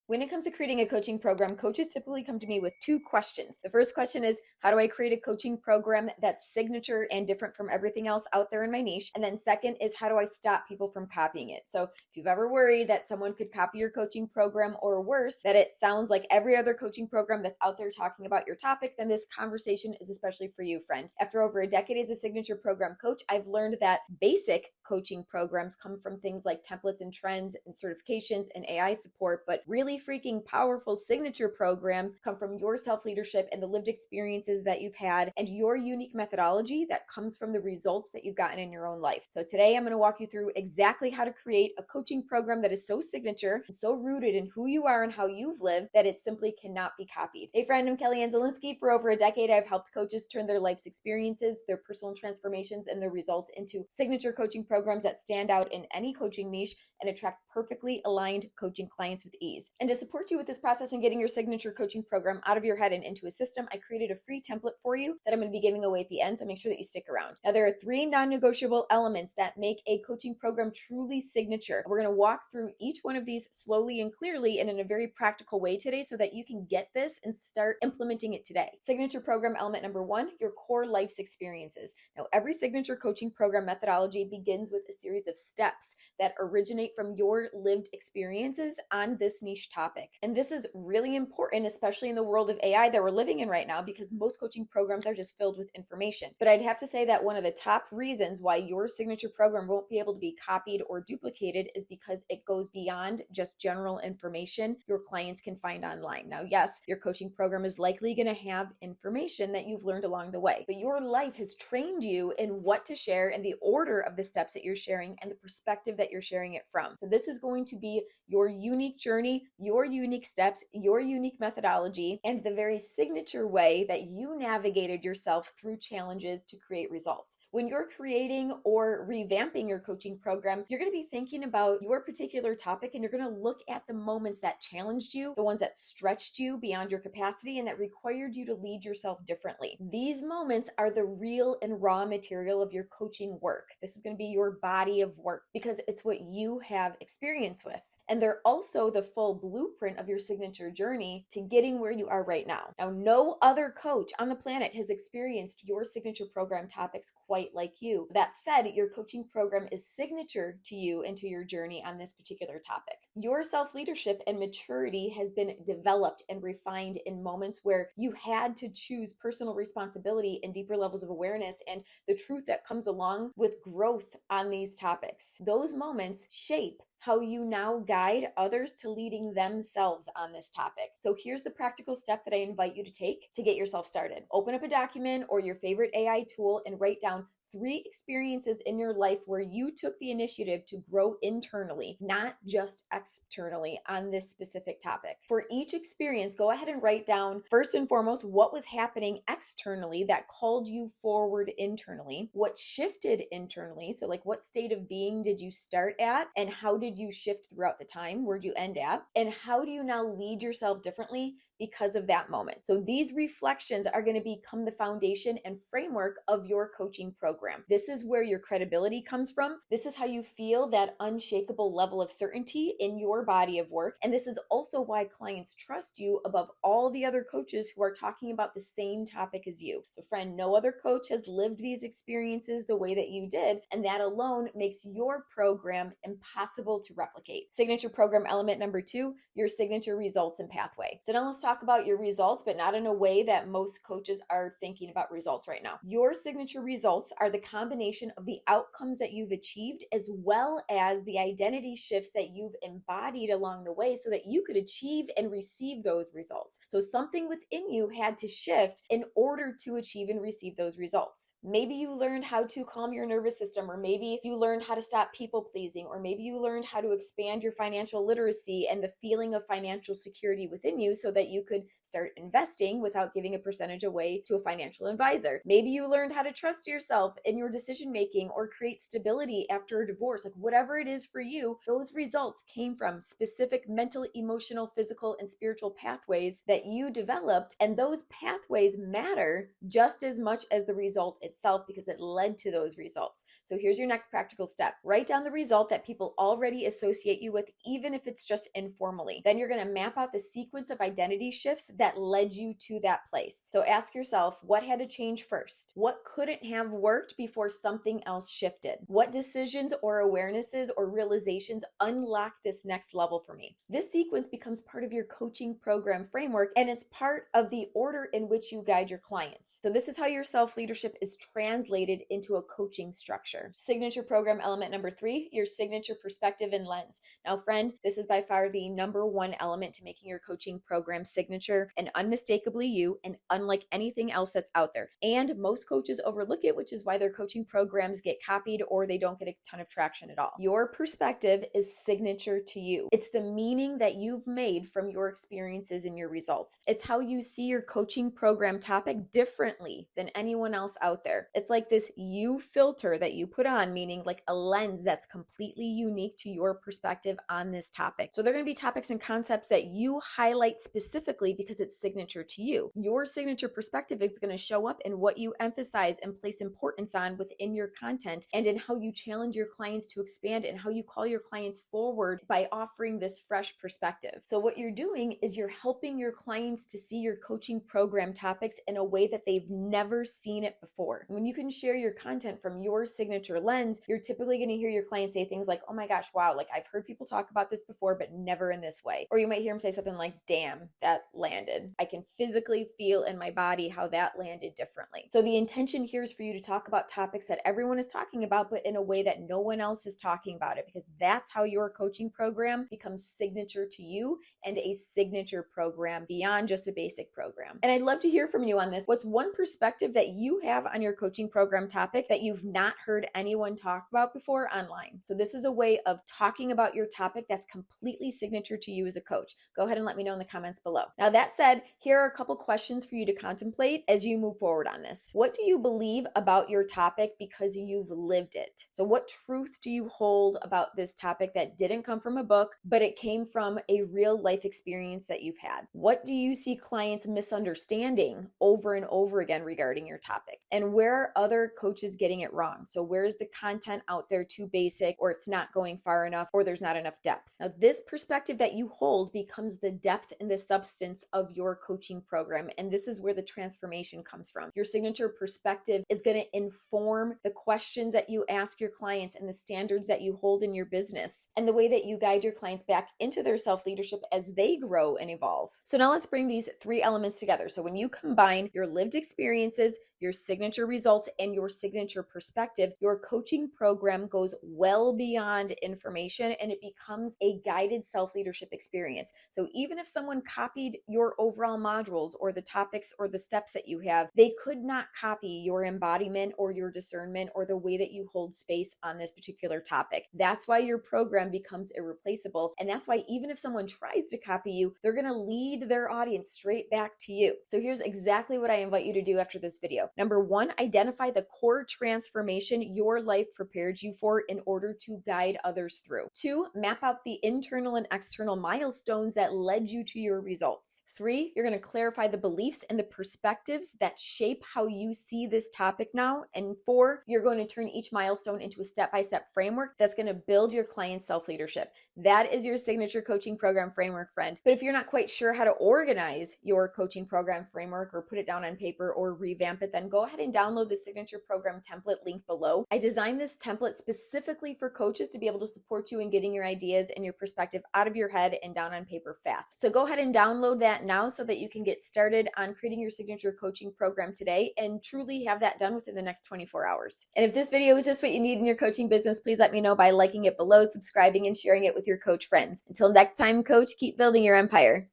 When it comes to creating a coaching program, coaches typically come to me with two questions. The first question is, how do I create a coaching program that's signature and different from everything else out there in my niche? And then second is, how do I stop people from copying it? So if you've ever worried that someone could copy your coaching program, or worse, that it sounds like every other coaching program that's out there talking about your topic, then this conversation is especially for you, friend. After over a decade as a signature program coach, I've learned that basic coaching programs come from things like templates and trends and certifications and AI support, but really freaking powerful signature programs come from your self-leadership and the lived experiences that you've had and your unique methodology that comes from the results that you've gotten in your own life. So today I'm going to walk you through exactly how to create a coaching program that is so signature and so rooted in who you are and how you've lived that it simply cannot be copied. Hey friend, I'm KellyAnne Zielinski. For over a decade, I've helped coaches turn their life's experiences, their personal transformations, and their results into signature coaching programs that stand out in any coaching niche and attract perfectly aligned coaching clients with ease. And to support you with this process and getting your signature coaching program out of your head and into a system, I created a free template for you that I'm going to be giving away at the end, so make sure that you stick around. Now, there are three non-negotiable elements that make a coaching program truly signature. We're going to walk through each one of these slowly and clearly and in a very practical way today so that you can get this and start implementing it today. Signature program element number one, your core life's experiences. Now, every signature coaching program methodology begins with a series of steps that originate from your lived experiences on this niche topic. And this is really important, especially in the world of AI that we're living in right now, because most coaching programs are just filled with information. But I'd have to say that one of the top reasons why your signature program won't be able to be copied or duplicated is because it goes beyond just general information your clients can find online. Now, yes, your coaching program is likely going to have information that you've learned along the way, but your life has trained you in what to share and the order of the steps that you're sharing and the perspective that you're sharing it from. So this is going to be your unique journey, your unique steps, your unique methodology, and the very signature way that you navigated yourself through challenges to create results. When you're creating or revamping your coaching program, you're going to be thinking about your particular topic and you're going to look at the moments that challenged you, the ones that stretched you beyond your capacity and that required you to lead yourself differently. These moments are the real and raw material of your coaching work. This is going to be your body of work because it's what you have experience with. And they're also the full blueprint of your signature journey to getting where you are right now. Now, no other coach on the planet has experienced your signature program topics quite like you. That said, your coaching program is signature to you and to your journey on this particular topic. Your self-leadership and maturity has been developed and refined in moments where you had to choose personal responsibility and deeper levels of awareness and the truth that comes along with growth on these topics. Those moments shape how you now guide others to leading themselves on this topic. So here's the practical step that I invite you to take to get yourself started. Open up a document or your favorite AI tool and write down 3 experiences in your life where you took the initiative to grow internally, not just externally on this specific topic. For each experience, go ahead and write down first and foremost what was happening externally that called you forward internally, what shifted internally, so like what state of being did you start at and how did you shift throughout the time, where'd you end at, and how do you now lead yourself differently because of that moment. So these reflections are going to become the foundation and framework of your coaching program. This is where your credibility comes from. This is how you feel that unshakable level of certainty in your body of work. And this is also why clients trust you above all the other coaches who are talking about the same topic as you. So friend, no other coach has lived these experiences the way that you did. And that alone makes your program impossible to replicate. Signature program element number 2, your signature results and pathway. So now let's talk about your results, but not in a way that most coaches are thinking about results right now. Your signature results are the combination of the outcomes that you've achieved as well as the identity shifts that you've embodied along the way so that you could achieve and receive those results. So something within you had to shift in order to achieve and receive those results. Maybe you learned how to calm your nervous system, or maybe you learned how to stop people pleasing, or maybe you learned how to expand your financial literacy and the feeling of financial security within you so that you could start investing without giving a percentage away to a financial advisor. Maybe you learned how to trust yourself in your decision making or create stability after a divorce, like whatever it is for you, those results came from specific mental, emotional, physical, and spiritual pathways that you developed. And those pathways matter just as much as the result itself because it led to those results. So here's your next practical step. Write down the result that people already associate you with, even if it's just informally. Then you're going to map out the sequence of identity shifts that led you to that place. So ask yourself, what had to change first? What couldn't have worked before something else shifted? What decisions or awarenesses or realizations unlocked this next level for me? This sequence becomes part of your coaching program framework, and it's part of the order in which you guide your clients. So this is how your self-leadership is translated into a coaching structure. Signature program element number 3, your signature perspective and lens. Now, friend, this is by far the number one element to making your coaching program signature and unmistakably you and unlike anything else that's out there. And most coaches overlook it, which is why their coaching programs get copied or they don't get a ton of traction at all. Your perspective is signature to you. It's the meaning that you've made from your experiences and your results. It's how you see your coaching program topic differently than anyone else out there. It's like this you filter that you put on, meaning like a lens that's completely unique to your perspective on this topic. So there are going to be topics and concepts that you highlight specifically because it's signature to you. Your signature perspective is going to show up in what you emphasize and place importance on within your content and in how you challenge your clients to expand and how you call your clients forward by offering this fresh perspective. So what you're doing is you're helping your clients to see your coaching program topics in a way that they've never seen it before. When you can share your content from your signature lens, you're typically going to hear your clients say things like, oh my gosh, wow, like I've heard people talk about this before, but never in this way. Or you might hear them say something like, damn, that landed. I can physically feel in my body how that landed differently. So the intention here is for you to talk about topics that everyone is talking about, but in a way that no one else is talking about it, because that's how your coaching program becomes signature to you and a signature program beyond just a basic program. And I'd love to hear from you on this. What's one perspective that you have on your coaching program topic that you've not heard anyone talk about before online? So this is a way of talking about your topic that's completely signature to you as a coach. Go ahead and let me know in the comments below. Now that said, here are a couple questions for you to contemplate as you move forward on this. What do you believe about your topic because you've lived it? So what truth do you hold about this topic that didn't come from a book, but it came from a real life experience that you've had? What do you see clients misunderstanding over and over again regarding your topic? And where are other coaches getting it wrong? So where's the content out there too basic, or it's not going far enough, or there's not enough depth? Now this perspective that you hold becomes the depth and the substance of your coaching program. And this is where the transformation comes from. Your signature perspective is going to inform the questions that you ask your clients and the standards that you hold in your business and the way that you guide your clients back into their self-leadership as they grow and evolve. So now let's bring these 3 elements together. So when you combine your lived experiences, your signature results, and your signature perspective, your coaching program goes well beyond information and it becomes a guided self-leadership experience. So even if someone copied your overall modules or the topics or the steps that you have, they could not copy your embodiment or your discernment or the way that you hold space on this particular topic. That's why your program becomes irreplaceable. And that's why even if someone tries to copy you, they're going to lead their audience straight back to you. So here's exactly what I invite you to do after this video. Number 1, identify the core transformation your life prepared you for in order to guide others through. 2, map out the internal and external milestones that led you to your results. 3, you're going to clarify the beliefs and the perspectives that shape how you see this topic now. And 4, you're going to turn each milestone into a step-by-step framework that's going to build your client's self-leadership. That is your signature coaching program framework, friend. But if you're not quite sure how to organize your coaching program framework or put it down on paper or revamp it, then go ahead and download the signature program template link below. I designed this template specifically for coaches to be able to support you in getting your ideas and your perspective out of your head and down on paper fast. So go ahead and download that now so that you can get started on creating your signature coaching program today and truly have that done within the next 24 hours. And if this video is just what you need in your coaching business, please let me know by liking it below, subscribing, and sharing it with your coach friends. Until next time, coach, keep building your empire.